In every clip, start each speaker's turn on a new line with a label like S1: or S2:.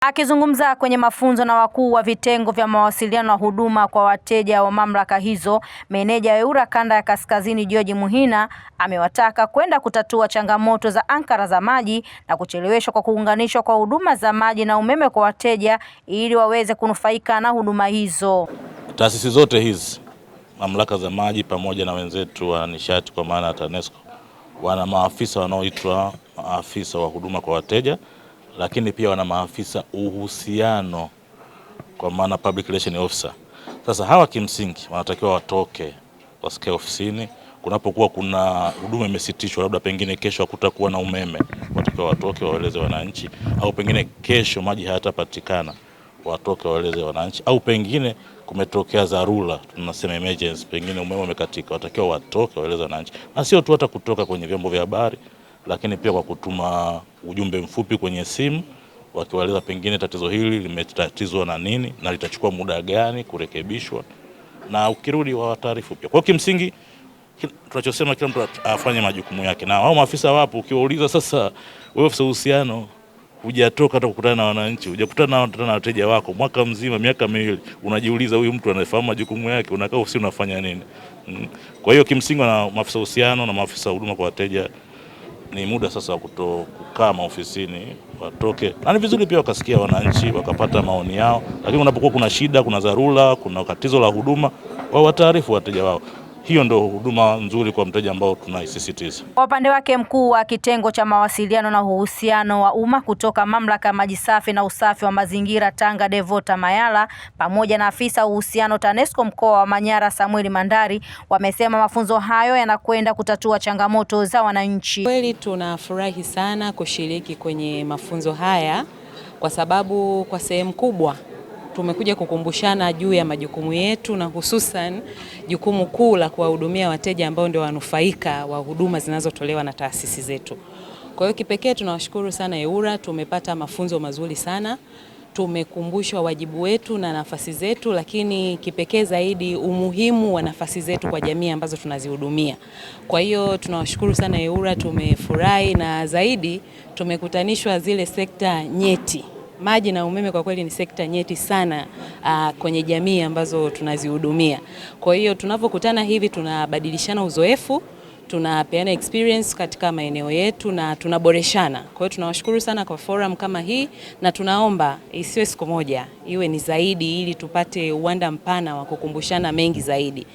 S1: Akizungumza kwenye mafunzo na wakuu wa vitengo vya mawasiliano na huduma kwa wateja wa mamlaka hizo, meneja EWURA kanda ya Kaskazini George Muhina amewataka kwenda kutatua changamoto za ankara za maji na kucheleweshwa kwa kuunganishwa kwa huduma za maji na umeme kwa wateja ili waweze kunufaika na huduma hizo.
S2: Taasisi zote hizi, mamlaka za maji pamoja na wenzetu wa nishati kwa maana ya TANESCO, wana maafisa wanaoitwa maafisa wa huduma kwa wateja, lakini pia wana maafisa uhusiano kwa maana public relation officer. Sasa hawa kimsingi wanatakiwa watoke wasikae ofisini kunapokuwa kuna huduma imesitishwa, labda pengine kesho hakutakuwa na umeme, wanatakiwa watoke waeleze wananchi, au pengine kesho maji hayatapatikana, watoke waeleze wananchi, au pengine kumetokea dharura, tunasema emergency, pengine umeme umekatika, watakiwa watoke waeleze wananchi. Na sio tu hata kutoka kwenye vyombo vya habari, lakini pia kwa kutuma ujumbe mfupi kwenye simu wakiwaeleza pengine tatizo hili limetatizwa na nini na litachukua muda gani kurekebishwa, na ukirudi wa taarifa pia. Kwa kimsingi tunachosema kila mtu afanye majukumu yake, na hao maafisa wapo. Ukiwauliza sasa, wewe ofisa uhusiano hujatoka hata kukutana na wananchi, hujakutana na wateja wako mwaka mzima, miaka miwili, unajiuliza huyu mtu anafahamu majukumu yake, unakaa ofisini unafanya nini? Kwa hiyo kimsingi na maafisa uhusiano na maafisa huduma kwa wateja ni muda sasa wa kukaa maofisini, watoke. Na ni vizuri pia wakasikia wananchi, wakapata maoni yao, lakini unapokuwa kuna shida, kuna dharura, kuna tatizo la huduma, wao wataarifu wateja wao. Hiyo ndio huduma nzuri kwa mteja ambao tunaisisitiza.
S1: Kwa upande wake, mkuu wa kitengo cha mawasiliano na uhusiano wa umma kutoka mamlaka ya maji safi na usafi wa mazingira Tanga Devota Mayala pamoja na afisa uhusiano TANESCO mkoa wa Manyara Samuel Mandari wamesema mafunzo hayo yanakwenda kutatua changamoto za wananchi.
S3: Kweli tunafurahi sana kushiriki kwenye mafunzo haya kwa sababu kwa sehemu kubwa tumekuja kukumbushana juu ya majukumu yetu na hususan jukumu kuu la kuwahudumia wateja ambao ndio wanufaika wa huduma zinazotolewa na taasisi zetu. Kwa hiyo kipekee tunawashukuru sana EWURA, tumepata mafunzo mazuri sana, tumekumbushwa wajibu wetu na nafasi zetu, lakini kipekee zaidi umuhimu wa nafasi zetu kwa jamii ambazo tunazihudumia. Kwa hiyo tunawashukuru sana EWURA, tumefurahi na zaidi tumekutanishwa zile sekta nyeti. Maji na umeme kwa kweli ni sekta nyeti sana kwenye jamii ambazo tunazihudumia. Kwa hiyo tunapokutana hivi tunabadilishana uzoefu, tunapeana experience katika maeneo yetu na tunaboreshana. Kwa hiyo tunawashukuru sana kwa forum kama hii na tunaomba isiwe siku moja, iwe ni zaidi ili tupate uwanda mpana wa kukumbushana mengi zaidi.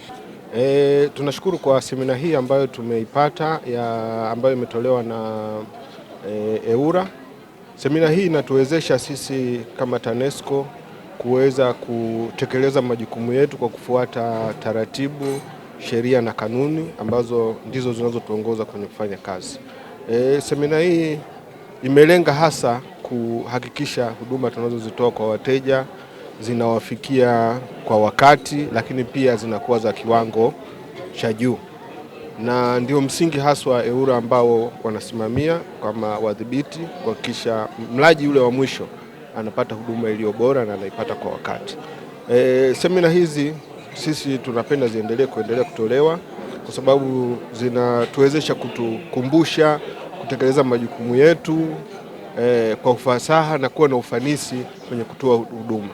S4: Tunashukuru kwa semina hii ambayo tumeipata ambayo imetolewa na EWURA. Semina hii inatuwezesha sisi kama TANESCO kuweza kutekeleza majukumu yetu kwa kufuata taratibu, sheria na kanuni ambazo ndizo zinazotuongoza kwenye kufanya kazi. Semina hii imelenga hasa kuhakikisha huduma tunazozitoa kwa wateja zinawafikia kwa wakati, lakini pia zinakuwa za kiwango cha juu. Na ndio msingi haswa EWURA ambao wanasimamia kama wadhibiti kuhakikisha mlaji yule wa mwisho anapata huduma iliyo bora na anaipata kwa wakati. Semina hizi sisi tunapenda kuendelea kutolewa kwa sababu zinatuwezesha kutukumbusha kutekeleza majukumu yetu kwa ufasaha na kuwa na ufanisi kwenye kutoa huduma.